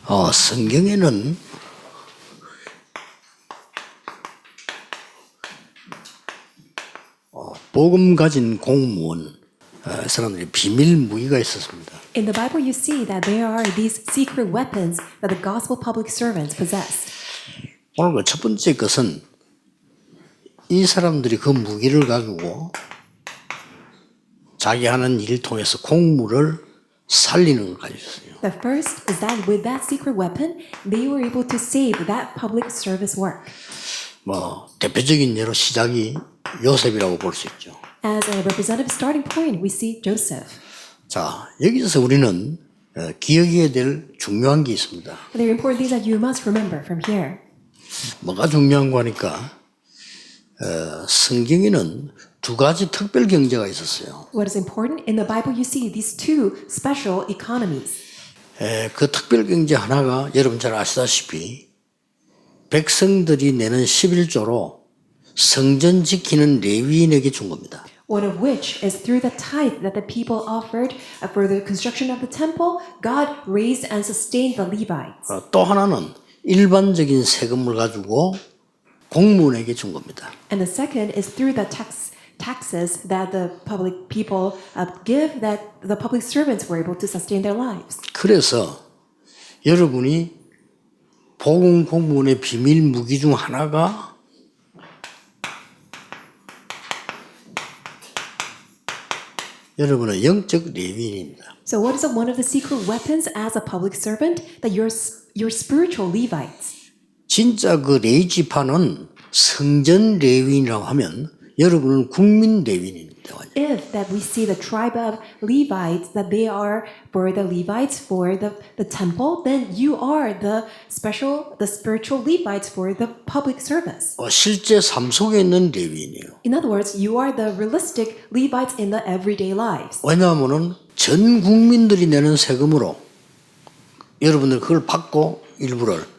성경에는 복음 가진 공무원 사람들이 비밀 무기가 있었습니다. In the Bible, you see that there are these secret weapons that the gospel public servants possessed. 오늘 첫 번째 것은 이 사람들이 그 무기를 가지고 자기 하는 일을 통해서 공무를 살리는 걸 가지고 있어요. The first is that with that secret weapon, they were able to save that public service work. 대표적인 예로 시작이 요셉이라고 볼 수 있죠. As a representative starting point, we see Joseph. 자, 여기서 우리는 기억해야 될 중요한 게 있습니다. There are important things that you must remember from here. 뭐가 중요한 거 하니까 성경에는 두 가지 특별 경제가 있었어요. What is important? In the Bible, you see these two special economies. 그 특별 경제 하나가 여러분 잘 아시다시피 백성들이 내는 11조로 성전 지키는 레위인에게 준 겁니다. One of which is through the tithe that the people offered for the construction of the temple, God raised and sustained the Levites. 또 하나는 일반적인 세금을 가지고 공무원에게 준 겁니다. And the second is through the taxes that the public people give that the public servants were able to sustain their lives. 그래서 여러분이 복음 공무원의 비밀 무기 중 하나가 여러분은 영적 레위인입니다. So what is one of the secret weapons as a public servant? That your spiritual Levites. 진짜 그 레위 지파는 성전 레위인이라고 하면 여러분은 국민 레위인입니다. If that we see the tribe of Levites, that they are for the Levites for the temple, then you are the spiritual Levites for the public service. 실제 삶 속에 있는 레위인이에요. In other words, you are the realistic Levites in the everyday lives. 왜냐하면은 전 국민들이 내는 세금으로 여러분들 그걸 받고 일부를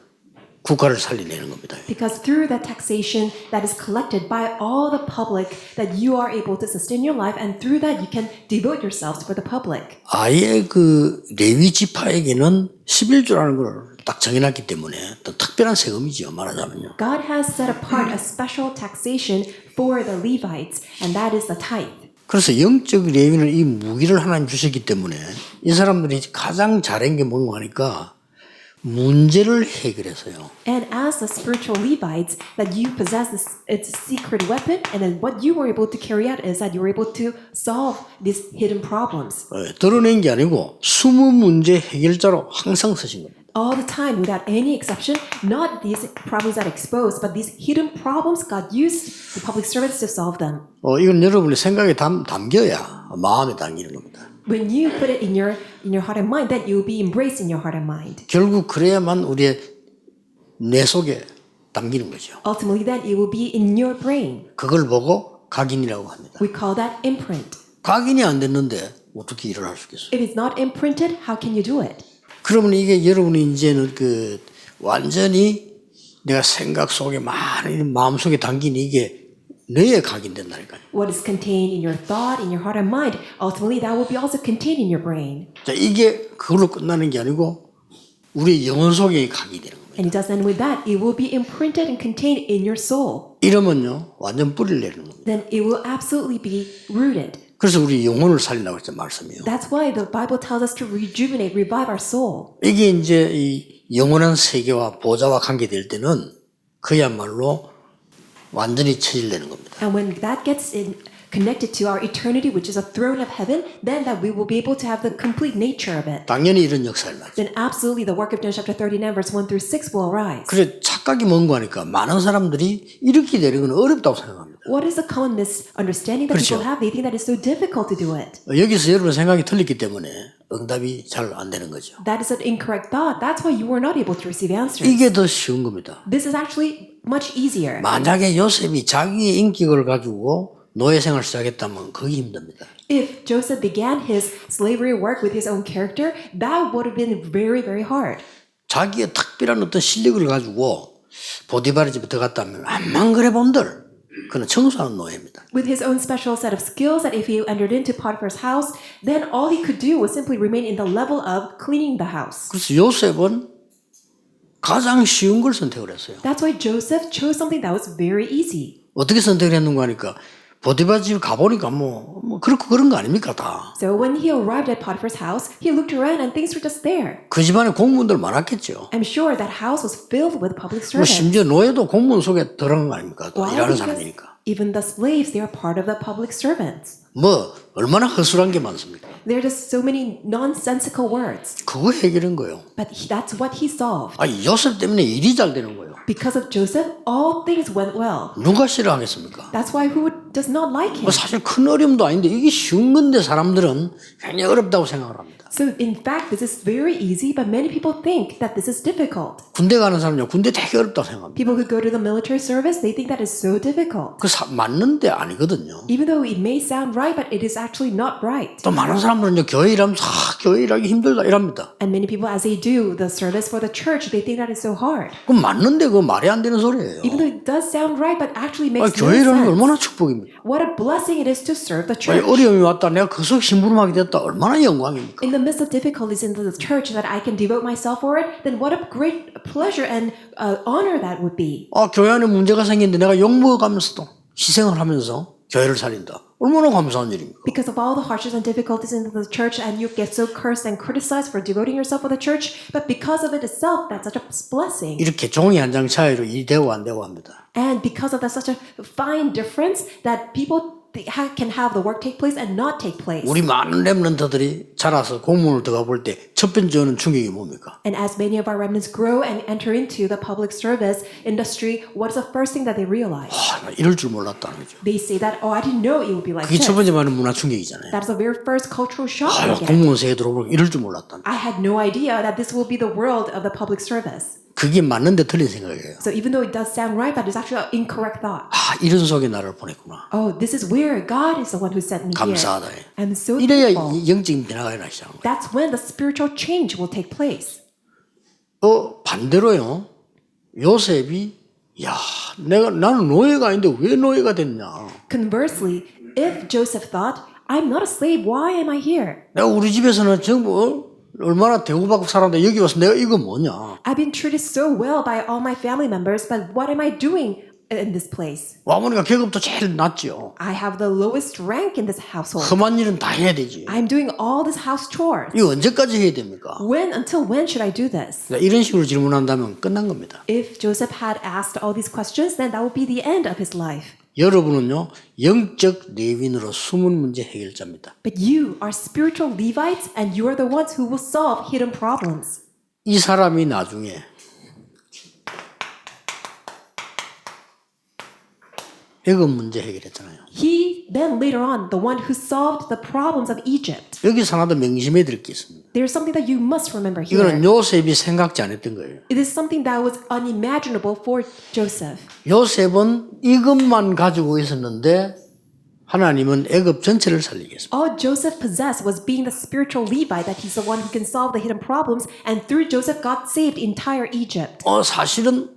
국가를 살리내는 겁니다. Because through that taxation that is collected by all the public, that you are able to sustain your life, and through that you can devote yourselves for the public. 아예 그 레위 지파에게는 11조라는 걸 딱 정해놨기 때문에 또 특별한 세금이죠, 말하자면요. God has set apart a special taxation for the Levites, and that is the tithe. 그래서 영적 레위는 이 무기를 하나님 주셨기 때문에 이 사람들이 가장 잘한 게 뭔가 하니까 문제를 해결했어요. And as the spiritual Levites, that you possess its secret weapon, and then what you were able to carry out is that you were able to solve these hidden problems. 드러낸 게 아니고 숨은 문제 해결자로 항상 쓰신 겁니다. All the time, without any exception, not these problems that are exposed, but these hidden problems, God used the public servants to solve them. 이건 여러분의 생각에 담겨야 마음에 담기는 겁니다. When you put it in your heart and mind, then it will be embraced in your heart and mind. 결국 그래야만 우리의 뇌 속에 담기는 거죠. Ultimately, then it will be in your brain. 그걸 보고 각인이라고 합니다. We call that imprint. 각인이 안 됐는데 어떻게 일을 할 수 있겠어요? If it's not imprinted, how can you do it? 그러면 이게 여러분이 이제는 완전히 내가 생각 속에 많이 마음 속에 담긴 이게 뇌에 각인된다니까요. What is contained in your thought, in your heart and mind, ultimately that will be also contained in your brain. 자, 이게 그걸로 끝나는 게 아니고 우리 영혼 속에 각인되는 겁니다. And it doesn't end with that. It will be imprinted and contained in your soul. 이러면요 완전 뿌리를 내리는 겁니다. Then it will absolutely be rooted. 그래서 우리 영혼을 살리라고 했죠 말씀이요. That's why the Bible tells us to rejuvenate, revive our soul. 이게 이제 이 영원한 세계와 보좌와 관계될 때는 그야말로 완전히 체질되는 겁니다. And when that gets connected to our eternity, which is a throne of heaven, then that we will be able to have the complete nature of it. 당연히 이런 역사를 나죠. Then absolutely the work of John chapter 39 verse 1 through 6 will arise. 그래 착각이 뭔가 하니까 많은 사람들이 이렇게 되는 건 어렵다고 생각합니다. What is the common misunderstanding that 그렇죠. people have? They think that it's so difficult to do it. 여기서 여러분 생각이 틀렸기 때문에 응답이 잘 안 되는 거죠. That is an incorrect thought. That's why you were not able to receive answers. 이게 더 쉬운 겁니다. This is actually much easier. 만약에 요셉이 자기의 인격을 가지고 노예 생활을 시작했다면 그게 힘듭니다. If Joseph began his slavery work with his own character, that would have been very, very hard. 자기의 특별한 어떤 실력을 가지고 보디바르 집에 들어갔다면 암만 그래 본들 그는 청소하는 노예입니다. With his own special set of skills, that if he entered into Potiphar's house, then all he could do was simply remain in the level of cleaning the house. 그래서 요셉은 가장 쉬운 걸 선택을 했어요. That's why Joseph chose something that was very easy. 어떻게 선택을 했는가 하니까 보디바 집 가보니까 뭐 그렇고 그런 거 아닙니까 다. So when he arrived at Potiphar's house, he looked around and things were just there. 그 집안에 공무원들 많았겠죠. I'm sure that house was filled with public 뭐 servants. 심지어 노예도 공무원 속에 들어간 거 아닙니까? 또 Why? 일하는 Because 사람이니까. even the slaves, they are part of the public servants. 뭐 얼마나 허술한 게 많습니까? There are just so many nonsensical words. 그거 해결한 거예요. But that's what he solved. 아니 요셉 때문에 일이 잘 되는 거예요. Because of Joseph, all things went well. 누가 싫어하겠습니까? That's why who does not like him? 뭐 사실 큰 어려움도 아닌데 이게 쉬운 건데 사람들은 굉장히 어렵다고 생각을 합니다. So in fact, this is very easy, but many people think that this is difficult. 군대 가는 사람은요, 군대 되게 어렵다고 생각합니다. People who go to the military service, they think that is so difficult. 맞는데 아니거든요. Even though it may sound right, but it is actually not right. 또 많은 사람들은요, 교회 일하면 교회 일하기 힘들다 이랍니다. And many people, as they do the service for the church, they think that is so hard. 그럼 맞는데 그거 말이 안 되는 소리예요. Even though it does sound right, but actually makes no 교회 일하는 게 sense. 얼마나 축복입니까? What a blessing it is to serve the 아니, church. 어려움이 왔다 내가 그 속 심부름하게 됐다 얼마나 영광입니까? In the midst of difficulties in the church that I can devote myself for it, then what a great pleasure and honor that would be. 교회 안에 문제가 생기는데 내가 욕먹어가면서도 희생을 하면서 교회를 살린다. 얼마나 감사한 일입니까? Because of all the hardships and difficulties in the church, and you get so cursed and criticized for devoting yourself for the church, but because of it itself, that's such a blessing. 이렇게 종이 한 장 차이로 일이 되고 안 되고 합니다. And because of that such a fine difference that people can have the work take place and not take place. 우리 많은 렘넌트들이 자라서 공무원을 들어가 볼 때 첫 번째 오는 충격이 뭡니까? And as many of our remnants grow and enter into the public service industry, what is the first thing that they realize? 나 이럴 줄 몰랐다는 거죠. They say that, oh, I didn't know it would be like 그게 this. 첫 번째 말은 문화 충격이잖아요. That is the very first cultural shock they get. 공무원 세계 들어보고 이럴 줄 몰랐다는. I had no idea that this will be the world of the public service. 그게 맞는데 틀린 생각이에요. So even though it does sound right, but it's actually an incorrect thought. 이런 속에 나를 보냈구나. Oh, this is where God is the one who sent me here. 감사하다. I'm so 이래야 thankful. 영적인 변화가 일어나기 시작한 거예요. That's when the spiritual change will take place. 반대로요. 요셉이 나는 노예가 아닌데 왜 노예가 됐냐. Conversely, if Joseph thought, I'm not a slave, why am I here? 내가 우리 집에서는 전부 얼마나 대우받고 살았는데 여기 와서 내가 이거 뭐냐. I've been treated so well by all my family members, but what am I doing in this place? 와보니까 계급도 제일 낮죠. I have the lowest rank in this household. 험한 일은 다 해야 되지. I'm doing all this house chores. 이거 언제까지 해야 됩니까? Until when should I do this? 이런 식으로 질문한다면 끝난 겁니다. If Joseph had asked all these questions, then that would be the end of his life. 여러분은요, 영적 레위인으로 숨은 문제 해결자입니다. But you are spiritual Levites, and you are the ones who will solve hidden problems. 이 사람이 나중에 애굽 문제 해결했잖아요. He then later on, the one who solved the problems of Egypt. 여기서 하나 더 명심해야 될 게 있습니다. There's something that you must remember here. 이거는 요셉이 생각지 않았던 거예요. It is something that was unimaginable for Joseph. 요셉은 이것만 가지고 있었는데 하나님은 애굽 전체를 살리겠습니다. All Joseph possessed was being the spiritual Levite, that he's the one who can solve the hidden problems, and through Joseph, God saved entire Egypt. 사실은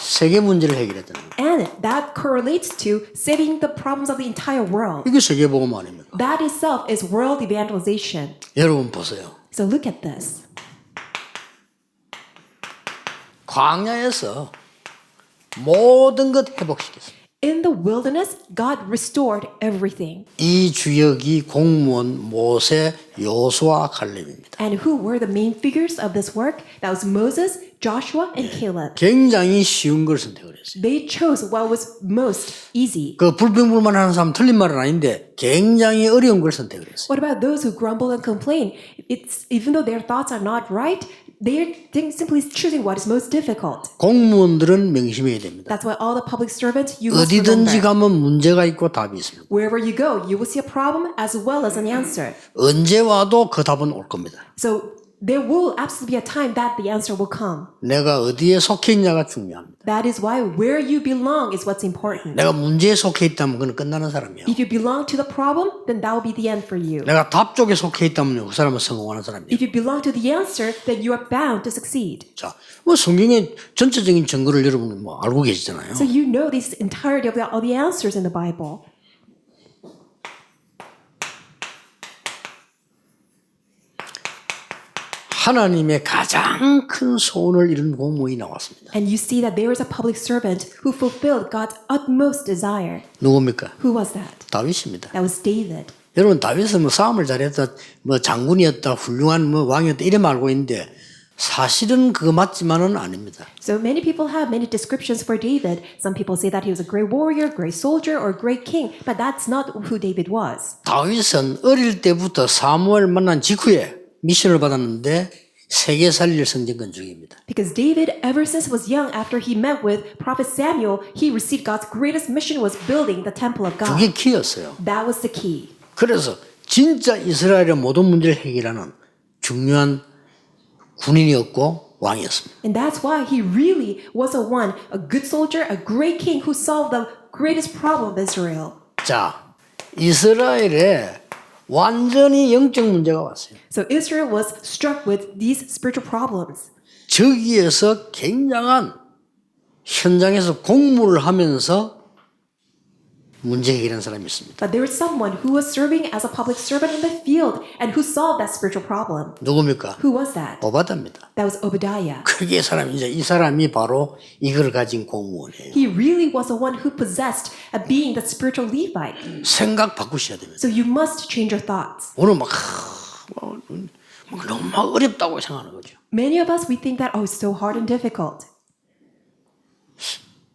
세계 문제를 해결했잖아요. And that correlates to saving the problems of the entire world. 이게 세계 복음 아닙니까? That itself is world evangelization. 여러분 보세요. So look at this. 광야에서 모든 것 회복시켰습니다. In the wilderness, God restored everything. 이 주역이 공무원 모세, 여호수아, 갈렙입니다. And who were the main figures of this work? That was Moses, Joshua, and Caleb. 굉장히 쉬운 걸 선택을 했어요. They chose what was most easy. 그 불평불만하는 사람 틀린 말은 아닌데 굉장히 어려운 걸 선택을 했어요. What about those who grumble and complain? It's even though their thoughts are not right, they're simply choosing what is most difficult. 공무원들은 명심해야 됩니다. That's why all the public servants, you must 어디든지 remember. 가면 문제가 있고 답이 있습니다. Wherever you go, you will see a problem as well as an answer. 언제 와도 그 답은 올 겁니다. So there will absolutely be a time that the answer will come. 내가 어디에 속해 있냐가 중요합니다. That is why where you belong is what's important. 내가 문제에 속해 있다면 그건 끝나는 사람이에요. If you belong to the problem, then that will be the end for you. 내가 답 쪽에 속해 있다면 그 사람은 성공하는 사람이에요. If you belong to the answer, then you are bound to succeed. 자, 성경의 전체적인 증거를 여러분 알고 계시잖아요. So you know this entirety of all the answers in the Bible. 하나님의 가장 큰 소원을 이룬 공무원이 나왔습니다. And you see that there is a public servant who fulfilled God's utmost desire. 누굽니까? Who was that? 다윗입니다. That was David. 여러분 다윗은 뭐 싸움을 잘했다, 뭐 장군이었다, 훌륭한 뭐 왕이었다 이래 말고 있는데 사실은 그거 맞지만은 아닙니다. So many people have many descriptions for David. Some people say that he was a great warrior, great soldier, or great king, but that's not who David was. 다윗은 어릴 때부터 사무엘 만난 직후에 미션을 받았는데 세계 살릴 성전 건축입니다. Because David, ever since he was young, after he met with Prophet Samuel, he received God's greatest mission was building the temple of God. 그게 키였어요. That was the key. 그래서 진짜 이스라엘의 모든 문제를 해결하는 중요한 군인이었고 왕이었습니다. And that's why he really was a good soldier, a great king who solved the greatest problem of Israel. 자, 이스라엘에 완전히 영적 문제가 왔어요. So Israel was struck with these spiritual problems. 저기에서 굉장한 현장에서 공무를 하면서 문제 해결한 사람이 있습니다. But there was someone who was serving as a public servant in the field and who solved that spiritual problem. 누굽니까? Who was that? 오바다입니다. That was Obadiah. 그게 이 사람이 바로 이걸 가진 공무원이에요. He really was the one who possessed being the spiritual Levite. 생각 바꾸셔야 됩니다. So you must change your thoughts. 오늘 막 너무 막 어렵다고 생각하는 거죠. Many of us, we think that, oh, it's so hard and difficult.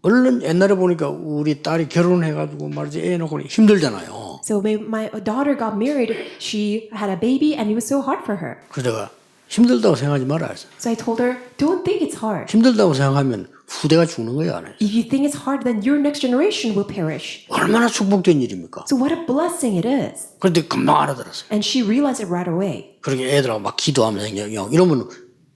얼른 옛날에 보니까 우리 딸이 결혼해가지고 말이지 애 놓고 힘들잖아요. So when my daughter got married, she had a baby and it was so hard for her. 그래서 내가 힘들다고 생각하지 말아야 돼. So I told her, don't think it's hard. 힘들다고 생각하면 후대가 죽는 거예요, 안 해요. If you think it's hard, then your next generation will perish. 얼마나 축복된 일입니까? So what a blessing it is. 그런데 금방 알아들었어요. And she realized it right away. 그렇게 애들하고 막 기도하면서 이러면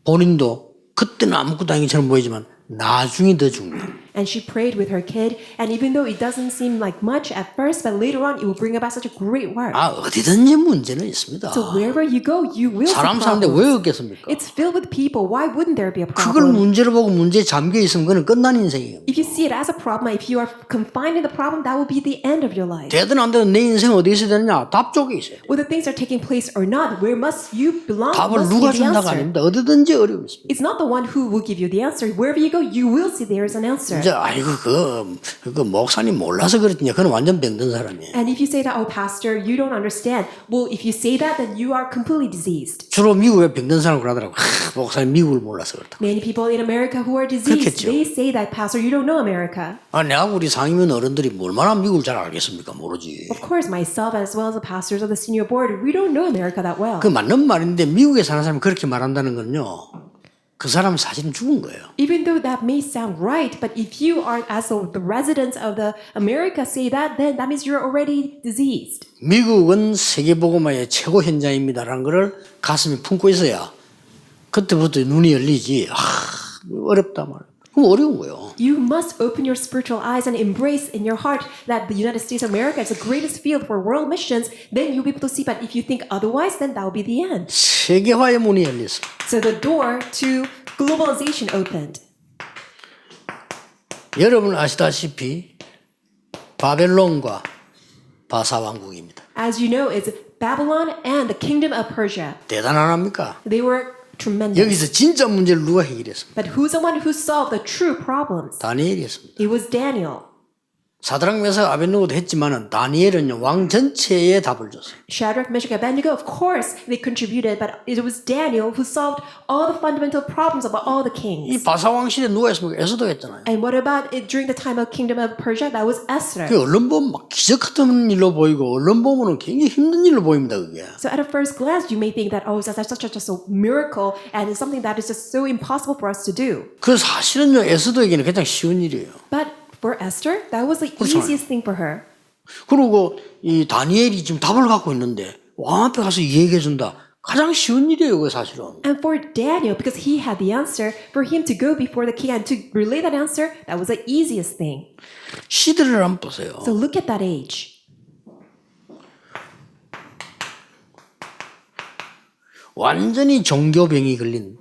본인도 그때는 아무것도 아닌 것처럼 보이지만 나중이 더 중요해요. And she prayed with her kid, and even though it doesn't seem like much at first, but later on it will bring about such a great work. 아, 어디든지 문제는 있습니다. So wherever you go, you will see 사람 사는데 problems. 왜 없겠습니까? It's filled with people. Why wouldn't there be a 그걸 problem? 문제로 보고 문제에 잠겨 있으면 그건 끝난 인생이에요. If you see it as a problem, if you are confined in the problem, that will be the end of your life. 되든 안 되든 내 인생 어디 있어야 되느냐? 답 쪽에 있어야 돼요. Whether things are taking place or not, where must you belong? 답을 Must 누가 give the 준다가 answer. 아닙니다. 어디든지 어려움이 있습니다. It's not the one who will give you the answer. Wherever you go, you will see there is an answer. 이제 아이고 그 목사님 몰라서 그랬냐? 그건 완전 병든 사람이에요. And if you say that, oh, pastor, you don't understand. Well, if you say that, then you are completely diseased. 주로 미국에 병든 사람 그러더라고. 목사님 미국을 몰라서 그렇다. Many people in America who are diseased, 그렇겠죠. they say that, pastor, you don't know America. 아, 내가 우리 상임위원 어른들이 얼마나 미국을 잘 알겠습니까? 모르지. Of course, myself as well as the pastors of the senior board, we don't know America that well. 그 맞는 말인데 미국에 사는 사람이 그렇게 말한다는 건요. 그 사람은 사실은 죽은 거예요. Even though that may sound right, but if you are, as the residents of the America say that, then that means you're already diseased. 미국은 세계복음화의 최고 현장입니다라는 것을 가슴에 품고 있어야 그때부터 눈이 열리지. 어렵다 말. 그럼 어려운 거예요. You must open your spiritual eyes and embrace in your heart that the United States of America is the greatest field for world missions. Then you'll be able to see. But if you think otherwise, then that will be the end. 세계화의 문이 열렸습니다. So the door to globalization opened. 여러분 아시다시피 바벨론과 바사왕국입니다. As you know, it's Babylon and the kingdom of Persia. 대단합니까? They were tremendous. 여기서 진짜 문제를 누가 해결했습니까? But who's the one who solved the true problems? 다니엘이었습니다. It was Daniel. 사드락 메삭 아벤노고도 했지만은 다니엘은요 왕 전체에 답을 줬어요. Shadrach, Meshach, Abednego, of course, they contributed, but it was Daniel who solved all the fundamental problems of all the 이 kings. 바사왕 시대 누가 했습니까? 에스더 했잖아요. And what about it during the time of Kingdom of Persia? That was Esther. 그 언론 보면 막 기적 같은 일로 보이고 언론 보면은 굉장히 힘든 일로 보입니다 그게. So at a first glance, you may think that, oh, that's such a miracle and it's something that is just so impossible for us to do. 그 사실은요 에스더에게는 그냥 쉬운 일이에요. But for Esther, that was the 그렇잖아요. easiest thing for her. 그리고 이 다니엘이 지금 답을 갖고 있는데 왕 앞에 가서 얘기해 준다. 가장 쉬운 일이에요 그게 사실은. And for Daniel, because he had the answer, for him to go before the king and to relay that answer, that was the easiest thing. 시대를 한번 보세요. So look at that age. 완전히 종교병이 걸린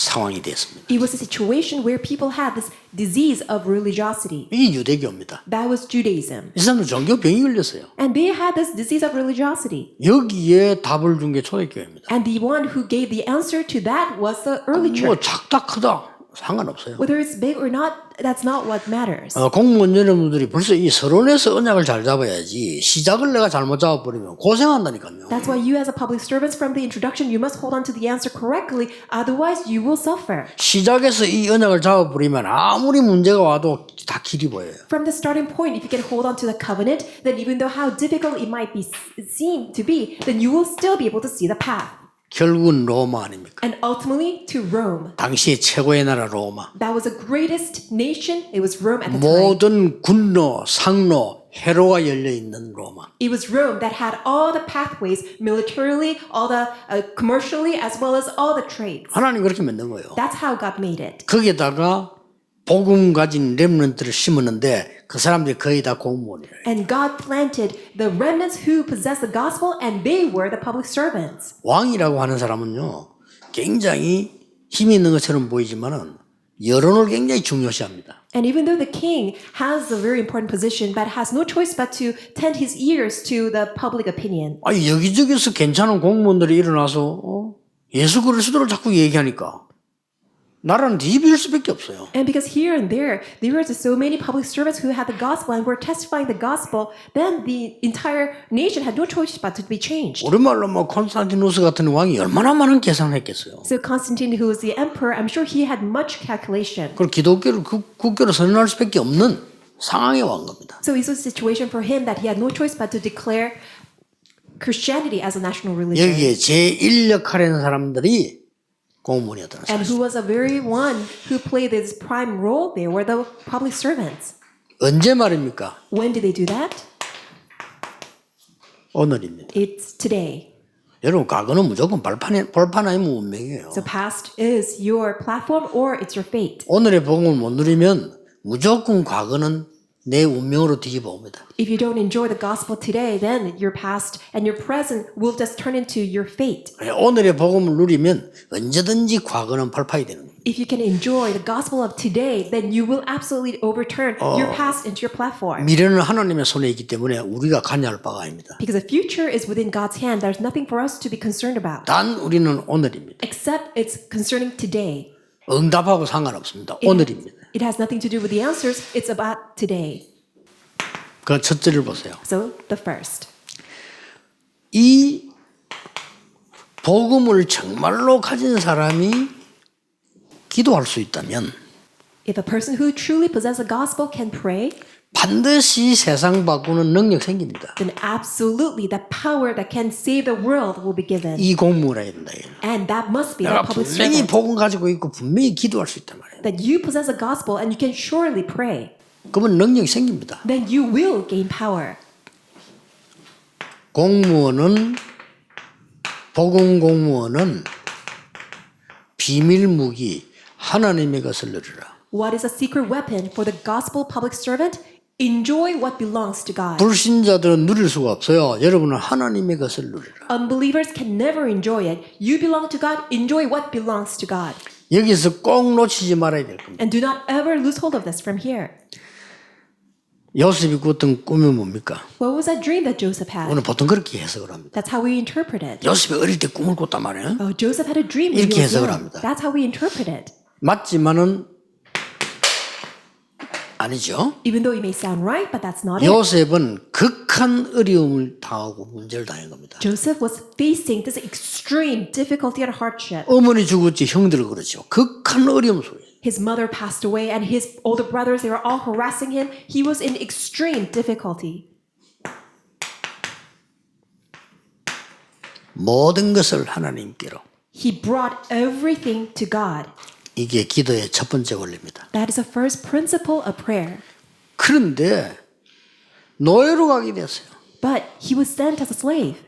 상황이 됐습니다. It was a situation where people had this disease of religiosity. 이게 유대교입니다. That was Judaism. 이 사람들 종교병이 걸렸어요. And they had this disease of religiosity. 여기에 답을 준 게 초대교회입니다. And the one who gave the answer to that was the early 뭐 church. 작다 크다 상관없어요. Whether it's big or not, that's not what matters. 공무원 여러분들이 벌써 이 서론에서 언약을 잘 잡아야지 시작을 내가 잘못 잡아버리면 고생한다니까요. That's why you as a public servant from the introduction, you must hold on to the answer correctly. Otherwise, you will suffer. 시작에서 이 언약을 잡아버리면 아무리 문제가 와도 다 길이 보여요. From the starting point, if you can hold on to the covenant, then even though how difficult it might be seen to be, then you will still be able to see the path. 결국은 로마 아닙니까? And ultimately to Rome. 당시의 최고의 나라 로마. That was the greatest nation. It was Rome at the time. 모든 군로, 상로, 회로가 열려 있는 로마. It was Rome that had all the pathways militarily, all the commercially, as well as all the trades. 하나님 그렇게 만든 거예요. That's how God made it. 거기에다가 복음 가진 렘넌트를 심었는데 그 사람들이 거의 다 공무원이에요. And God planted the remnants who possessed the gospel, and they were the public servants. 왕이라고 하는 사람은요, 굉장히 힘이 있는 것처럼 보이지만은 여론을 굉장히 중요시합니다. And even though the king has a very important position, but has no choice but to tend his ears to the public opinion. 아니 여기저기서 괜찮은 공무원들이 일어나서 예수 그리스도를 자꾸 얘기하니까 나라는 뒤집힐 수밖에 없어요. And because here and there were so many public servants who had the gospel and were testifying the gospel, then the entire nation had no choice but to be changed. 우리말로 뭐 콘스탄티누스 같은 왕이 얼마나 많은 계산을 했겠어요. So Constantine, who was the emperor, I'm sure he had much calculation. 그걸 기독교를 국교로 선언할 수밖에 없는 상황에 온 겁니다. So it was a situation for him that he had no choice but to declare Christianity as a national religion. 여기에 제1 역할하는 사람들이 공무원이었다는 And 사실. who was the very one who played this prime role? They were the public servants. 언제 말입니까? When did they do that? 오늘입니다. It's today. 여러분 과거는 무조건 벌판 아니면 운명이에요. So past is your platform or it's your fate. 오늘의 복음을 못 누리면 무조건 과거는 내 운명으로 뒤집어 옵니다. If you don't enjoy the gospel today, then your past and your present will just turn into your fate. 오늘의 복음을 누리면 언제든지 과거는 발판이 되는 겁니다. If you can enjoy the gospel of today, then you will absolutely overturn your past into your platform. 미래는 하나님의 손에 있기 때문에 우리가 관여할 바가 아닙니다. Because the future is within God's hand. There's nothing for us to be concerned about. 단 우리는 오늘입니다. Except it's concerning today. 응답하고 상관없습니다. 오늘입니다. It has nothing to do with the answers. It's about today. 그 첫째를 보세요. So the first. 이 복음을 정말로 가진 사람이 기도할 수 있다면 If a person who truly possesses the gospel can pray, 반드시 세상 바꾸는 능력 생깁니다. then absolutely the power that can save the world will be given. 이 공무를 해야 된다. And that must be the 내가 public 분명히 servant. 복음 가지고 있고 분명히 기도할 수 있단 말이에요. That you possess the gospel and you can surely pray. 그러면 능력이 생깁니다. Then you will gain power. 복음 공무원은 비밀 무기 하나님의 것을 누리라. What is a secret weapon for the gospel public servant? Enjoy what belongs to God. 불신자들은 누릴 수가 없어요. 여러분은 하나님의 것을 누리라. Unbelievers can never enjoy it. You belong to God. Enjoy what belongs to God. 여기서 꼭 놓치지 말아야 될 겁니다. And do not ever lose hold of this from here. 요셉이 꿨던 꿈이 뭡니까? What was that dream that Joseph had? 오늘 보통 그렇게 해석을 합니다. That's how we interpret it. 요셉이 어릴 때 꿈을 꿨단 말이에요. Oh, Joseph had a dream when he 이렇게 was 해석을 young. 합니다. That's how we interpret it. 맞지만은 아니죠. Even though it may sound right, but that's not it. 요셉은 극한 어려움을 당하고 문제를 당한 겁니다. Joseph was facing this extreme difficulty and hardship. 어머니 죽었지 형들 그렇죠. 극한 어려움 속에. His mother passed away and his older brothers, they were all harassing him. He was in extreme difficulty. 모든 것을 하나님께로. He brought everything to God. 이게 기도의 첫 번째 원리입니다. That is the first principle of prayer. 그런데 노예로 가게 됐어요. But he was sent as a slave.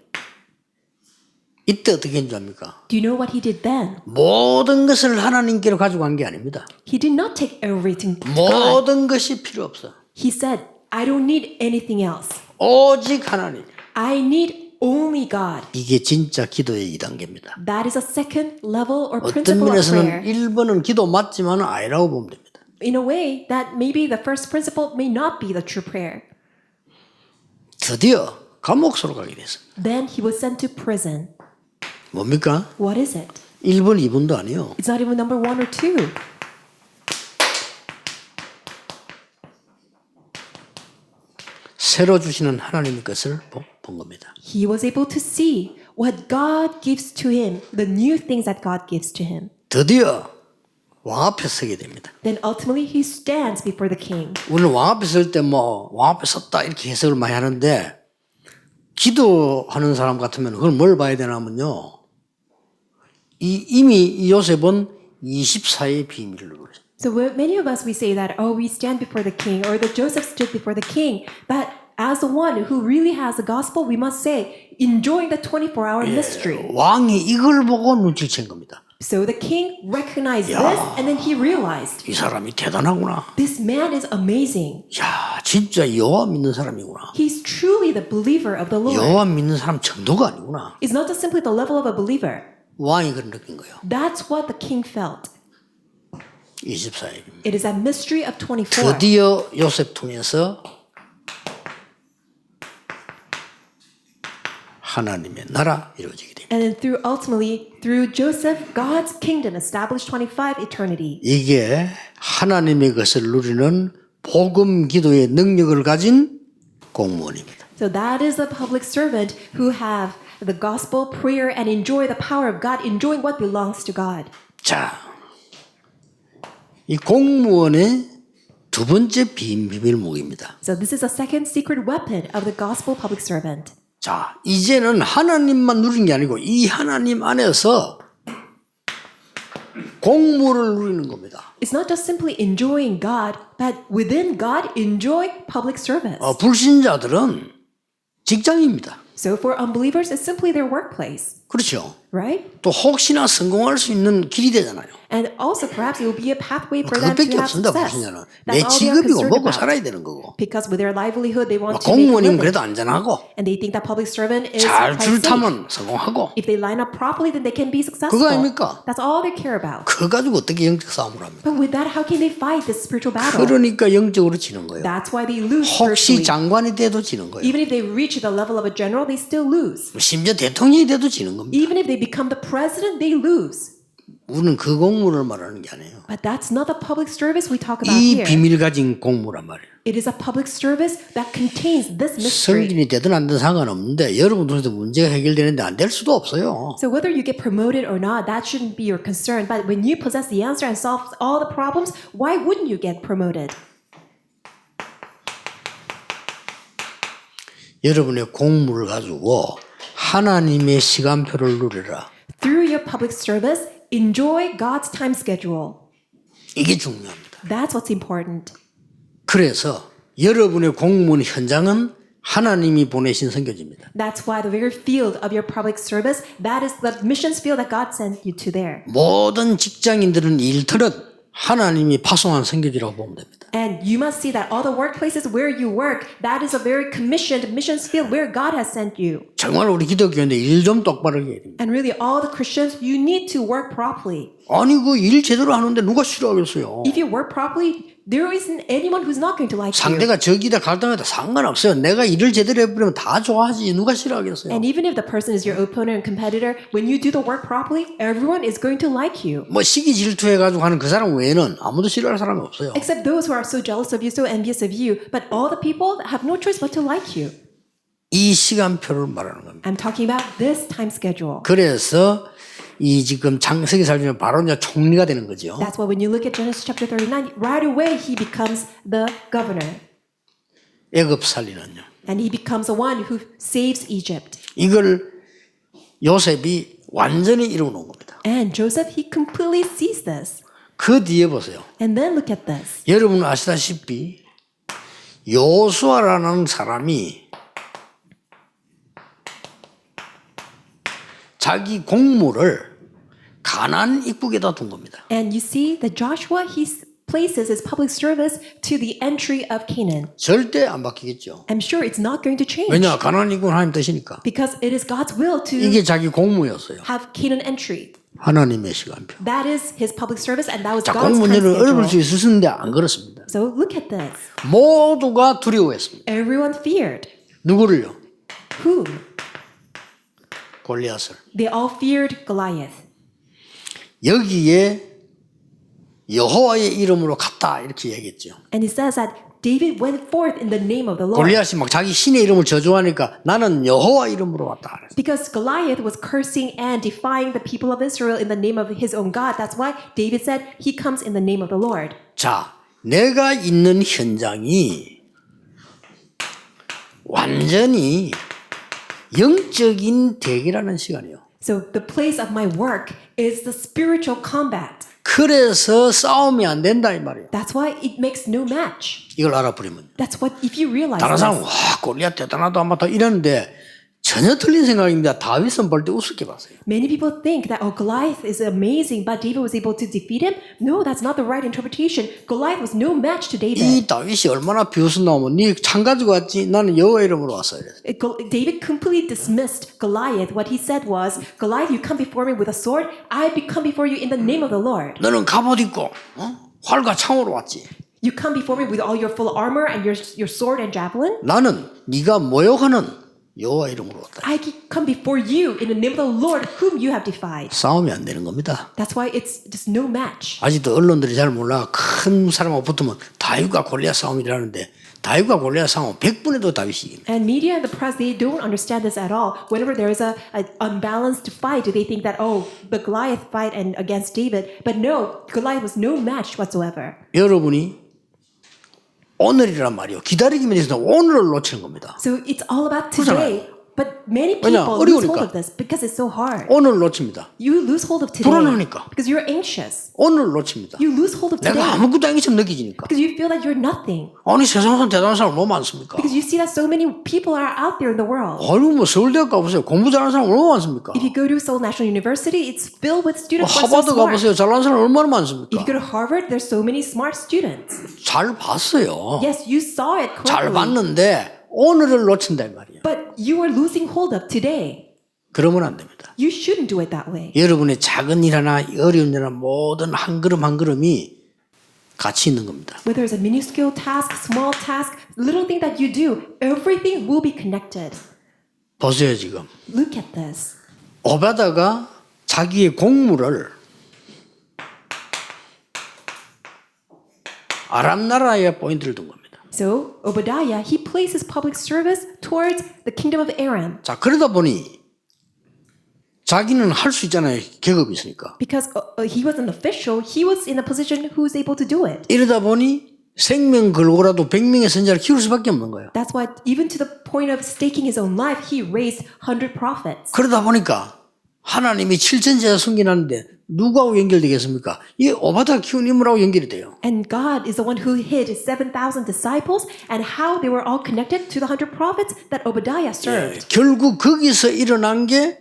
이때 어떻게 했는지 압니까? Do you know what he did then? 모든 것을 하나님께로 가지고 간 게 아닙니다. He did not take everything to God. 모든 것이 필요 없어. He said, I don't need anything else. 오직 하나님. I need only God. 이게 진짜 기도의 2단계입니다. That is a second level or 어떤 principle of 면에서는 prayer. 1번은 기도 맞지만 아니라고 보면 됩니다. In a way that maybe the first principle may not be the true prayer. 드디어 감옥소로 가게 됐습니다. Then he was sent to prison. 뭡니까? What is it? 1번, 2번도 아니요. It's not even number 1 or 2. 새로 주시는 하나님의 것을 본 겁니다. He was able to see what God gives to him, the new things that God gives to him. 드디어 왕 앞에 서게 됩니다. Then ultimately he stands before the king. 우리는 왕 앞에 설 때 뭐 왕 앞에 섰다 이렇게 해석을 많이 하는데 기도하는 사람 같으면 그걸 뭘 봐야 되냐면요. 이미 이 요셉은 24의 비밀을 누렸어요. So many of us, we say that, oh, we stand before the king, or that Joseph stood before the king. But as the one who really has the gospel, we must say, enjoying the 24-hour mystery. 왕이 이걸 보고 눈치챈 겁니다. So the king recognized this, and then he realized, 이 사람이 대단하구나. this man is amazing. 야, 진짜 여호와 믿는 사람이구나. He's truly the believer of the Lord. 여호와 믿는 사람 정도가 아니구나. It's not just simply the level of a believer. 왕이 그런 느낀 거예요. That's what the king felt. 24일. It is that mystery of 24. 드디어 요셉 통해서 하나님의 나라 이루어지게 됩니다. And then ultimately, through Joseph, God's kingdom established 25 eternity. 이게 하나님의 것을 누리는 복음 기도의 능력을 가진 공무원입니다. So that is the public servant who have the gospel, prayer, and enjoy the power of God, enjoying what belongs to God. 자, 이 공무원의 두 번째 비밀 무기입니다. So this is a second secret weapon of the gospel public servant. 자, 이제는 하나님만 누리는 게 아니고 이 하나님 안에서 공무를 누리는 겁니다. It's not just simply enjoying God, but within God, enjoy public service. 불신자들은 직장입니다. So for unbelievers, it's simply their workplace, 그렇죠. right? 또 혹시나 성공할 수 있는 길이 되잖아요. And also perhaps it will be a pathway for them 그것밖에 to have 없습니다. success. 불신자는 That's 내 all they are 직업이고 concerned 먹고 about. 살아야 되는 거고. Because with their livelihood, they want to make a 공무원이면 living. 그래도 안전하고 And they think that public servant is 잘 quite 줄 safe. 타면 성공하고 If they line up properly, then they can be successful. 그거 아닙니까? That's all they care about. 그거 가지고 어떻게 영적 싸움을 합니까? But with that, how can they fight this spiritual battle? 그러니까 영적으로 지는 거예요. That's why they lose 혹시 spiritually. 장관이 돼도 지는 거예요. Even if they reach the level of a general, they still lose. 심지어 대통령이 돼도 지는 겁니다. Even if they become the president, they lose. 우리는 그 공무를 말하는 게 아니에요. But that's not the public service we talk about 이 here. 비밀 가진 공무란 말이에요. It is a public service that contains this mystery. 승진이 되든 안 되든 상관없는데 여러분들도 문제가 해결되는데 안 될 수도 없어요. So whether you get promoted or not, that shouldn't be your concern. But when you possess the answer and solve all the problems, why wouldn't you get promoted? 여러분의 공무를 가지고 하나님의 시간표를 누려라. Through your public service, enjoy God's time schedule. 이게 중요합니다. That's what's important. 그래서 여러분의 공무원 현장은 하나님이 보내신 선교지입니다. That's why the very field of your public service, that is the missions field that God sent you to there. 모든 직장인들은 일터는 하나님이 파송한 선교지라고 보면 됩니다. And you must see that all the workplaces where you work, that is a very commissioned missions field where God has sent you. 정말 우리 기독교인들 일 좀 똑바로 해야 됩니다. And really, all the Christians, you need to work properly. 아니 그 일 제대로 하는데 누가 싫어하겠어요. If you work properly, there isn't anyone who's not going to like you. 상대가 적이다 갈등하다 상관없어요. 내가 일을 제대로 해버리면 다 좋아하지. 누가 싫어하겠어요. And even if the person is your opponent and competitor, when you do the work properly, everyone is going to like you. 뭐 시기 질투해가지고 하는 그 사람 외에는 아무도 싫어할 사람이 없어요. Except those who are so jealous of you, so envious of you. But all the people have no choice but to like you. 이 시간표를 말하는 겁니다. I'm talking about this time schedule. 그래서 이 지금 장세기 살면 바로 이제 총리가 되는 거죠. That's why when you look at Genesis chapter 39, right away he becomes the governor. 애굽 살리는요. And he becomes the one who saves Egypt. 이걸 요셉이 완전히 이루어놓은 겁니다. And Joseph, he completely sees this. 그 뒤에 보세요. And then look at this. 여러분 아시다시피 요수아라는 사람이 자기 공무를 가나안 입국에다 둔 겁니다. And you see that Joshua, he places his public service to the entry of Canaan. 절대 안 바뀌겠죠. I'm sure it's not going to change 왜냐? 가나안 인구는 하나님 뜻이니까. because it is God's will to 이게 자기 공무였어요. have Canaan entry. 하나님의 시간표. That is his public service and that was 자, God's time 공문제를 어려울 수 schedule. 있었는데 안 그렇습니다. So look at this. 모두가 두려워했습니다. Everyone feared. 누구를요? Whom? 골리앗을. They all feared Goliath. 여기에 여호와의 이름으로 갔다 이렇게 얘기했죠. And it says that David went forth in the name of the Lord. 골리앗이 막 자기 신의 이름을 저주하니까 나는 여호와 이름으로 왔다 그랬어요. Because Goliath was cursing and defying the people of Israel in the name of his own God. That's why David said he comes in the name of the Lord. 자, 내가 있는 현장이 완전히 영적인 대기라는 시간이에요. So the place of my work is the spiritual combat. 그래서 싸움이 안 된다 이 말이에요. That's why it makes no match. 이걸 알아버리면 That's what if you realize 다른 사람은 this. 와 골리앗 대단하다 아마 다 이러는데 전혀 틀린 생각입니다. 다윗은 볼 때 우습게 봤어요. Many people think that Goliath is amazing, but David was able to defeat him. No, that's not the right interpretation. Goliath was no match to David. 이 다윗이 얼마나 비웃음 나오면 네 창 가지고 왔지 나는 여호와 이름으로 왔어 이랬어요. David completely dismissed Goliath. What he said was, Goliath, you come before me with a sword. I come before you in the name of the Lord. 너는 갑옷 입고 활과 창으로 왔지. You come before me with all your full armor and your sword and javelin. 나는 네가 모욕하는 여호와 이름으로 왔다. I come before you in the name of the Lord whom you have defied. 싸움이 안 되는 겁니다. That's why it's just no match. 아직도 언론들이 잘 몰라. 큰 사람하고 붙으면 다윗과 골리앗 싸움이라는데 다윗과 골리앗 싸움은 100분에도 다윗이 이깁니다. And media and the press, they don't understand this at all. Whenever there is a unbalanced fight, they think that, oh, the Goliath fight and against David. But no, Goliath was no match whatsoever. 여러분이 오늘이란 말이요. 기다리기만 해서 오늘을 놓치는 겁니다. So it's all about today. But many 왜냐? people lose hold 어려우니까. of this because it's so hard. 오늘 놓칩니다. You lose hold of today 불안하니까. because you're anxious. 오늘 놓칩니다. You lose hold of 내가 today 아무것도 아니처럼 느껴지니까. because you feel that you're nothing. 아니 세상에서 대단한 사람 너무 많습니까? Because you see that so many people are out there in the world. 아니 뭐 서울대학 가보세요. 공부 잘하는 사람 얼마나 많습니까? If you go to Seoul National University, it's filled with students who are so 하버드 smart. 가보세요. 잘하는 사람 얼마나 If 많습니까? you go to Harvard, there's so many smart students. 잘 봤어요. Yes, you saw it 잘 correctly. 봤는데 오늘을 놓친다 이 말이에요. But you are losing hold of today. 그러면 안 됩니다. You shouldn't do it that way. 여러분의 작은 일 하나, 어려운 일 하나 모든 한 걸음 한 걸음이 같이 있는 겁니다. Whether it's a minuscule task, small task, little thing that you do, everything will be connected. 보세요 지금. Look at this. 오바다가 자기의 공물을 아람 나라에 포인트를 둔 겁니다. So Obadiah, he places public service towards the kingdom of Aram 자 그러다 보니 자기는 할 수 있잖아요. 계급이 있으니까. because he was an official. He was in a position who's able to do it. 이러다 보니 생명 걸고라도 100명의 선자를 키울 수밖에 없는 거예요. That's why even to the point of staking his own life, he raised 100 prophets. 그러다 보니까 하나님이 7천제자 숨겨놨는데 누구하고 연결되겠습니까? 이 오바다 키운 인물하고 연결이 돼요. And God is the one who hid 7,000 disciples and how they were all connected to the 100 prophets that Obadiah served. 결국 거기서 일어난 게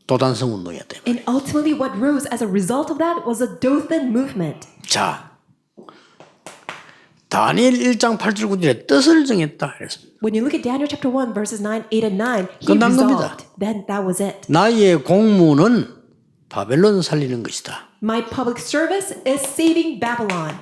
도단성 운동이었다. And ultimately what rose as a result of that was the Dothan movement. 자, 다니엘 1장 8절 9절에 뜻을 정했다. 그랬습니다. When you look at Daniel chapter 1 verses 9, 8 and 9, he 끝난 겁니다. resolved. Then that was it. 나의 공무는 바벨론 살리는 것이다. My public service is saving Babylon.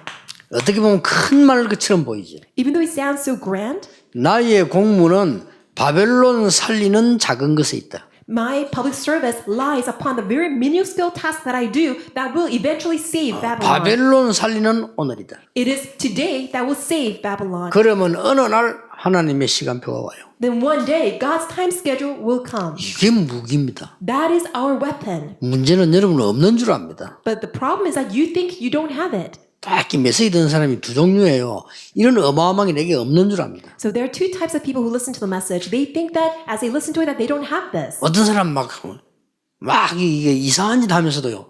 어떻게 보면 큰 말처럼 보이죠. Even though it sounds so grand, 나의 공무는 바벨론 살리는 작은 것에 있다. my public service lies upon the very minuscule task that I do that will eventually save Babylon. 바벨론 살리는 오늘이다. It is today that will save Babylon. 그러면 어느 날 하나님의 시간표가 와요. Then one day God's time schedule will come. 이게 무기입니다. That is our weapon. 문제는 여러분은 없는 줄 압니다. But the problem is that you think you don't have it. 딱히 메시지 듣는 사람이 두 종류예요. 이런 어마어마한 게 내게 없는 줄 압니다. So there are two types of people who listen to the message. They think that as they listen to it that they don't have this. 어떤 사람 막 이게 이상한 짓 하면서도요.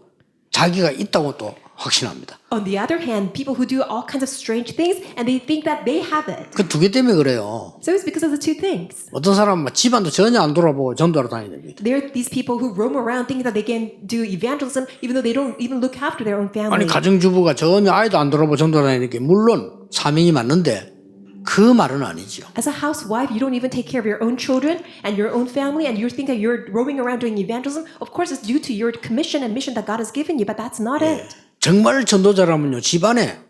자기가 있다고 또 확신합니다. On the other hand, people who do all kinds of strange things and they think that they have it. 그 두 개 때문에 그래요. So it's because of the two things. 어떤 사람은 집안도 전혀 안 돌아보고 전도하러 다니는 겁니다. There are these people who roam around thinking that they can do evangelism even though they don't even look after their own 아니 family. 가정주부가 전혀 아이도 안 돌아보고 전도하러 다니는 게 물론 사명이 맞는데 그 말은 아니죠. As a housewife, you don't even take care of your own children and your own family, and you think that you're roaming around doing evangelism. Of course, it's due to your commission and mission that God has given you, but that's not it. 정말 전도자라면요 집안에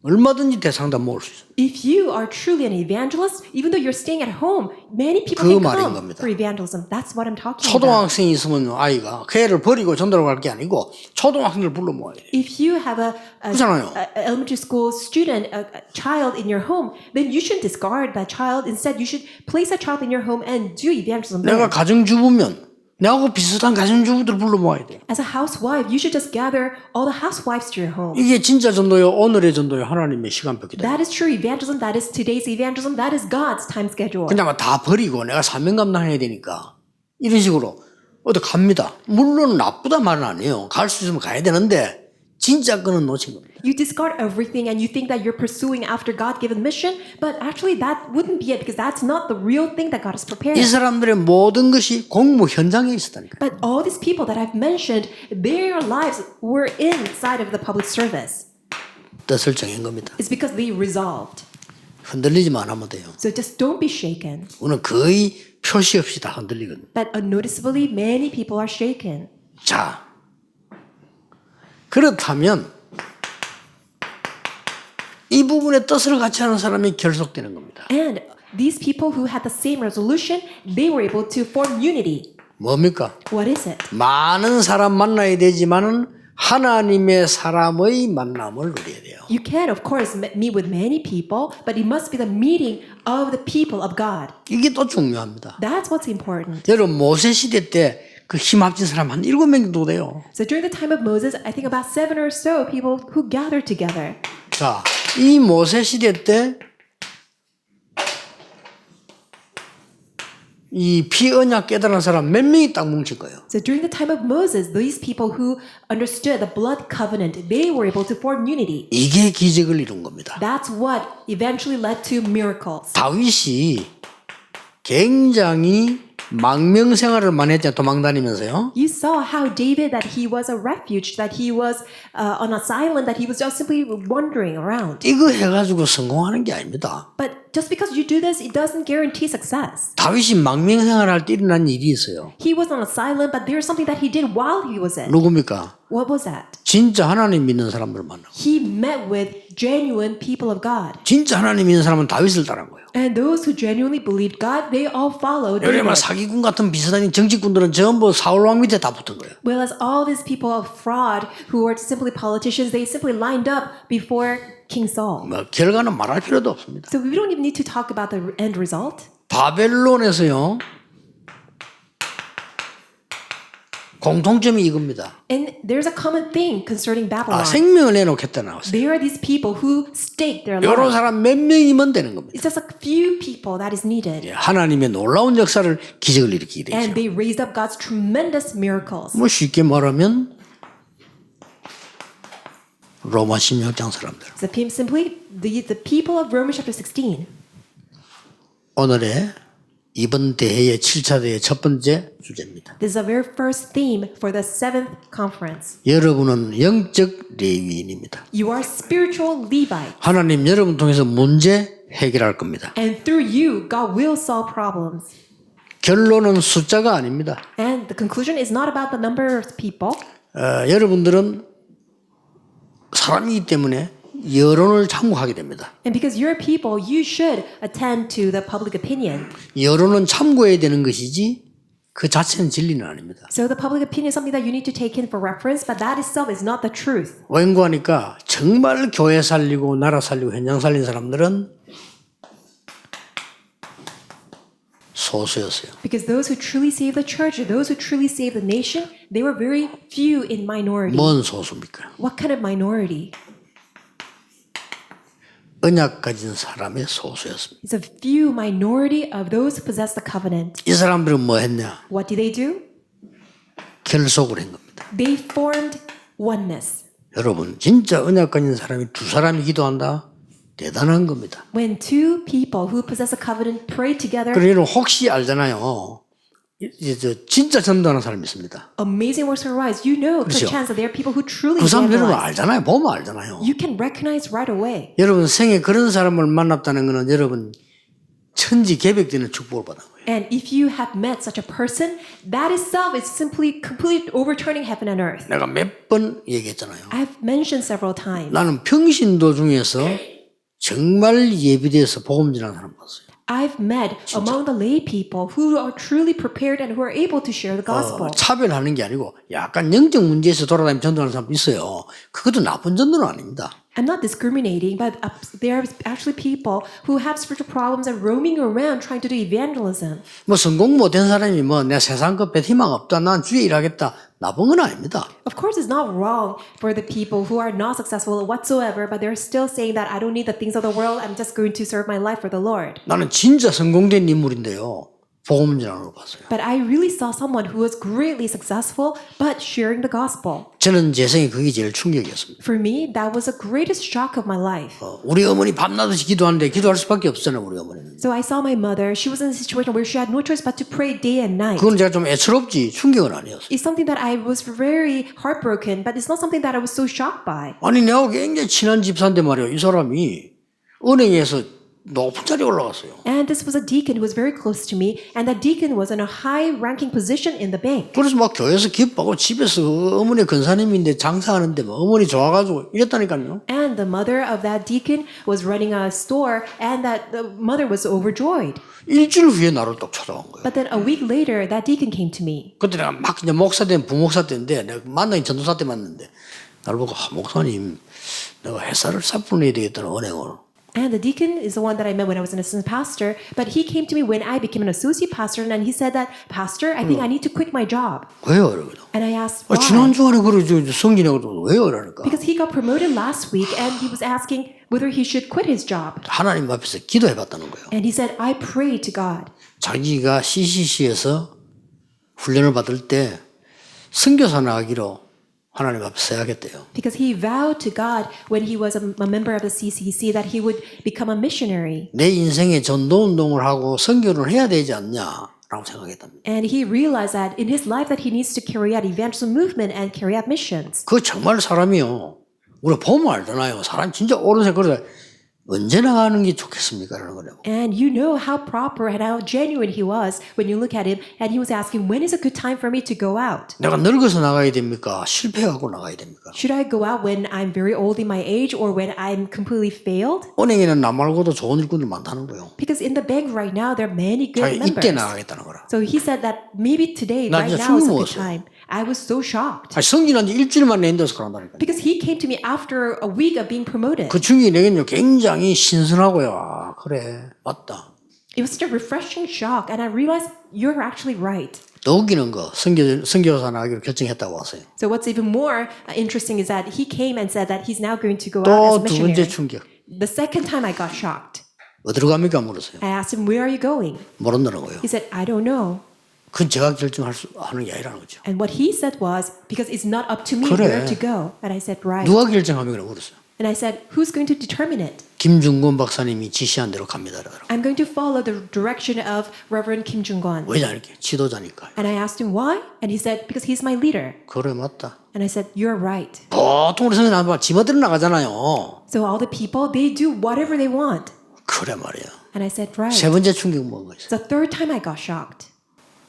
얼마든지 대상담 모을 수 있어요. If you are truly an evangelist, even though you're staying at home, many people 그 can 말인 come 겁니다. for evangelism. That's what I'm talking about. 초등학생이 있으면 아이가 그 애를 버리고 전도를 갈 게 아니고 초등학생들 불러 모아야 돼요. If you have 그렇잖아요. a elementary school student, a child in your home, then you shouldn't discard that child. Instead, you should place that child in your home and do evangelism there. 내가 가정주부면 내하고 비슷한 가정주부들 불러 모아야 돼요. As a housewife, you should just gather all the housewives to your home. 이게 진짜 전도요. 오늘의 전도요. 하나님의 시간표기다. That is true evangelism. That is today's evangelism. That is God's time schedule. 그냥 다 버리고 내가 사명 감당해야 되니까 이런 식으로 어디 갑니다. 물론 나쁘다 말은 아니에요. 갈 수 있으면 가야 되는데 진짜 끈은 놓친 겁니다. You discard everything and you think that you're pursuing after God-given mission, but actually that wouldn't be it because that's not the real thing that God has prepared. 이 사람들의 모든 것이 공무 현장에 있었다니까. But all these people that I've mentioned, their lives were inside of the public service. 뜻을 정한 겁니다. It's because they resolved. 흔들리지만 하면 돼요. So just don't be shaken. 오늘 거의 표시 없이 다 흔들리거든요. But unnoticeably, many people are shaken. 자, 그렇다면 이 부분에 뜻을 같이 하는 사람이 결속되는 겁니다. And these people who had the same resolution, they were able to form unity. 뭡니까? What is it? 많은 사람 만나야 되지만은 하나님의 사람의 만남을 누려야 돼요. You can, of course, meet with many people, but it must be the meeting of the people of God. 이게 또 중요합니다. That's what's important. 여러분 모세 시대 때 그 힘 합친 사람 한 7명 정도 돼요. So during the time of Moses, I think about 7 or so people who gathered together. 자, 이 모세 시대 때 이 피언약 깨달은 사람 몇 명이 딱 뭉친 거예요. So during the time of Moses, these people who understood the blood covenant, they were able to form unity. 이게 기적을 이룬 겁니다. That's what eventually led to miracles. 다윗이 굉장히 망명 생활을 많이 했잖아요. 도망다니면서요. You saw how David, that he was a refuge, that he was on an island, that he was just simply wandering around. 이거 해가지고 성공하는 게 아닙니다. But just because you do this, it doesn't guarantee success. 다윗이 망명 생활할 때 일어난 일이 있어요. He was on an island, but there's something that he did while he was in. 누굽니까? What was that? 진짜 하나님 믿는 사람들 만나고. He met with genuine people of God. 진짜 하나님 믿는 사람은 다윗을 따른 거예요. And those who genuinely believed God, they all followed 여기 막 David. 사기꾼 같은 비슷한 정치꾼들은 전부 사울왕 밑에 다 붙은 거예요. Whereas all these people of fraud who were simply politicians, they simply lined up before King Saul. 뭐 결과는 말할 필요도 없습니다. So we don't even need to talk about the end result. 바벨론에서요. 공통점이 이겁니다. And there's a common thing concerning Babylon. 생명을 내놓겠다 나왔어요. There are these people who stake their 이런 lives. 사람 몇 명이면 되는 겁니다. It's just a few people that is needed. 하나님의 놀라운 역사를 기적을 일으키게 And 되죠. they raised up God's tremendous miracles. 뭐 쉽게 말하면 로마 16장 사람들. So simply, the people of Romans chapter 16. 오늘의 이번 대회의 7차 대회 첫 번째 주제입니다. This is the very first theme for the 7th conference. 여러분은 영적 레위인입니다. You are spiritual Levite. 하나님 여러분 통해서 문제 해결할 겁니다. And through you, God will solve problems. 결론은 숫자가 아닙니다. And the conclusion is not about the number of people. 여러분들은 사람이기 때문에 여론을 참고하게 됩니다. And because you're people, you should attend to the public opinion. 여론은 참고해야 되는 것이지 그 자체는 진리는 아닙니다. So the public opinion is something that you need to take in for reference, but that itself is not the truth. 연구하니까 정말 교회 살리고 나라 살리고 현장 살린 사람들은 소수였어요. Because those who truly save the church, or those who truly save the nation, they were very few in minority. 뭔 소수입니까? What kind of minority? 언약 가진 사람의 소수였습니다. It's a few minority of those who possess the covenant. 이 사람들은 뭐 했냐? What did they do? 결속을 한 겁니다. They formed oneness. 여러분 진짜 언약 가진 사람이 두 사람이 기도한다? 대단한 겁니다. When two people who possess a covenant pray together, 그리고 여러분 혹시 알잖아요. 진짜 전도하는 사람이 있습니다. amazing works will arise. You know, 그렇죠. perchance that there are people who truly 그 사람 여러분 evangelize. 알잖아요. 보면 알잖아요. You can recognize right away. 여러분 생에 그런 사람을 만났다는 것은 여러분 천지개벽되는 축복을 받은 거예요. And if you have met such a person, that itself is simply completely overturning heaven and earth. 내가 몇 번 얘기했잖아요. I've mentioned several times. 나는 평신도 중에서 정말 예비돼서 복음 전하는 사람 봤어요. I've met among the lay people who are truly prepared and who are able to share the gospel. 차별하는 게 아니고 약간 영적 문제에서 돌아다니며 전도하는 사람 있어요. 그것도 나쁜 전도는 아닙니다. I'm not discriminating, but there are actually people who have spiritual problems and roaming around trying to do evangelism. 뭐 성공 못한 사람이 뭐 내 세상 끝에 희망 없다. 난 주에 일하겠다. 나쁜 건 아닙니다. Of course, it's not wrong for the people who are not successful whatsoever, but they're still saying that I don't need the things of the world. I'm just going to serve my life for the Lord. 나는 진짜 성공된 인물인데요. 복음 전하는 걸 봤어요. But I really saw someone who was greatly successful, but sharing the gospel. 저는 제 생에 그게 제일 충격이었습니다. For me, that was the greatest shock of my life. 우리 어머니 밤낮없이 기도하는데 기도할 수밖에 없잖아요. 우리 어머니는. So I saw my mother. She was in a situation where she had no choice but to pray day and night. 그건 제가 좀 애처롭지 충격은 아니었어요. It's something that I was very heartbroken, but it's not something that I was so shocked by. 아니 내가 굉장히 친한 집사인데 말이에요. 이 사람이 은행에서 높은 자리에 올라갔어요. And this was a deacon who was very close to me, and that deacon was in a high-ranking position in the bank. 그래서 막 교회에서 기뻐하고 집에서 어머니 근사님인데 장사하는데 뭐 어머니 좋아가지고 이랬다니까요. And the mother of that deacon was running a store, and that the mother was overjoyed. 일주일 후에 나를 또 찾아온 거예요. But then a week later, that deacon came to me. 그때 내가 막 이제 목사 때 부목사 때인데 내가 만나긴 전도사 때 만났는데 나를 보고 목사님 내가 회사를 사분해야 되겠다는 은행으로. And the deacon is the one that I met when I was an assistant pastor, but he came to me when I became an associate pastor, and he said that, Pastor, I think I need to quit my job. 왜요? 이러거든. And I asked, why? 지난 주간에 그래 성진이하고 왜요? 이러니까 Because he got promoted last week, and he was asking whether he should quit his job. 하나님 앞에서 기도해봤다는 거예요. And he said, I prayed to God. 자기가 CCC에서 훈련을 받을 때 선교사 나가기로 하나님 앞에 서야겠대요. Because he vowed to God when he was a member of the CCC that he would become a missionary. 내 인생에 전도 운동을 하고 선교를 해야 되지 않냐라고 생각했답니다. And he realized that in his life that he needs to carry out evangelism movement and carry out missions. 그 정말 사람이요. 우리가 보면 알잖아요. 사람 진짜 옳은 생각 그래. 언제 나가는 게 좋겠습니까? 라는 거예요. And you know how proper and how genuine he was when you look at him. And he was asking, when is a good time for me to go out? 내가 늙어서 나가야 됩니까? 실패하고 나가야 됩니까? Should I go out when I'm very old in my age or when I'm completely failed? 은행에는 나 말고도 좋은 일꾼들 많다는 거예요. Because in the bank right now, there are many good 자기 이때 members. 나가겠다는 거라. So he said that maybe today, 나 right 진짜 now is a 충격 good 먹었어요. time. I was so shocked. 아니, 성진한 지 일주일만 내 데서 그런다니까. Because he came to me after a week of being promoted. 그 충격이 내겐요 굉장히 신선하고요. 아, 그래 맞다. It was such a refreshing shock, and I realized you're actually right. 더 웃기는 거 선교사 나가기로 결정했다고 왔어요. So what's even more interesting is that he came and said that he's now going to go out as a 또 두 번째 missionary. 충격. The second time I got shocked. 어디로 갑니까 물었어요. I asked him, where are you going? 모른다는 거예요. He said, I don't know. 그건 제가 하는 게 아니라는 거죠. And what he said was, because it's not up to me 그래. where to go. And I said, right. 누가 결정하면 물었어요. And I said, who's going to determine it? 김중권 박사님이 지시한 대로 갑니다. I'm going to follow the direction of Reverend Kim Jung-gon. 왜냐 이렇게 지도자니까. And I asked him why? And he said, because he's my leader. 그래 맞다. And I said, you're right. 보통 우리 선생님 한번 지멋대로 나가잖아요. So all the people, they do whatever they want. 그래 말이야. And I said, right. 세 번째 충격 뭔가 있어요. The third time I got shocked.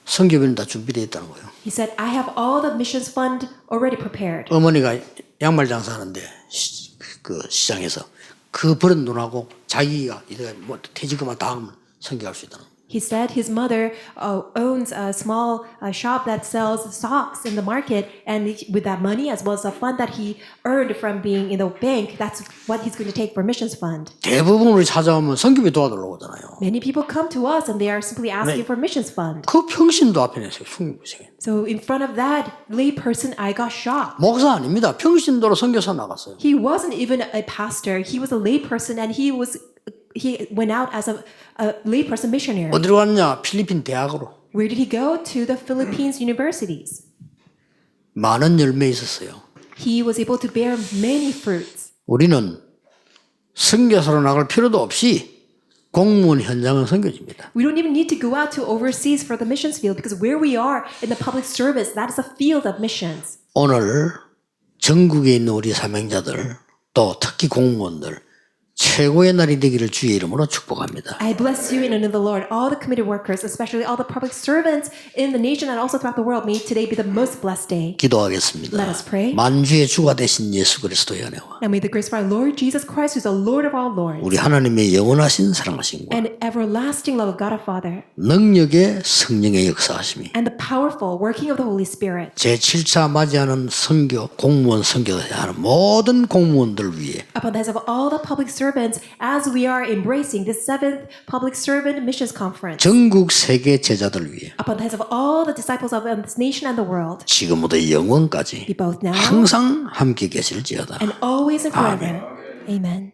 선교비는 다 준비되어 있다는 거예요. He said, I have all the missions fund already prepared. 어머니가 양말 장사하는데 그 시장에서 그 버는 돈하고 자기가 이제 뭐 퇴직금만 다 하면 선교할 수 있다는 거예요. He said his mother owns a small shop that sells socks in the market, and with that money, as well as the fund that he earned from being in the bank, that's what he's going to take for missions fund. 대부분 우리 찾아오면 선교비 도와달라고 하잖아요. Many people come to us and they are simply asking for missions fund. 그 평신도 앞에 내세요. 충격보세요. So in front of that lay person, I got shocked. 목사 아닙니다. 평신도로 선교사 나갔어요. He wasn't even a pastor. He was a lay person, and he went out as a lay person missionary. 어디로 갔냐? 필리핀 대학으로. Where did he go? To the Philippines universities. 많은 열매 있었어요. he was able to bear many fruits. 우리는 선교사로 나갈 필요도 없이 공무원 현장은 선교지입니다. We don't even need to go out to overseas for the missions field because where we are in the public service, that is a field of missions. 오늘 전국에 있는 우리 사명자들 또 특히 공무원들 최고의 날이 되기를 주의 이름으로 축복합니다. I bless you in the name of the Lord, all the committed workers, especially all the public servants in the nation and also throughout the world. May today be the most blessed day. 기도하겠습니다. Let us pray. 만주의 주가 되신 예수 그리스도의 은혜와 And may the grace of our Lord Jesus Christ, who is the Lord of all lords, 우리 하나님의 영원하신 사랑하심과 and everlasting love of God our Father, 능력의 성령의 역사하심이 and the powerful working of the Holy Spirit 제7차 맞이하는 선교 공무원 선교에 하는 모든 공무원들 위해 upon the heads of all the public servants as we are embracing the 7th Public Servant Missions Conference, 전국 세계 제자들 위해 upon the heads of all the disciples of this nation and the world, 지금부터 영원까지 be both now 항상 함께 계실지어다. and always and forever. Amen.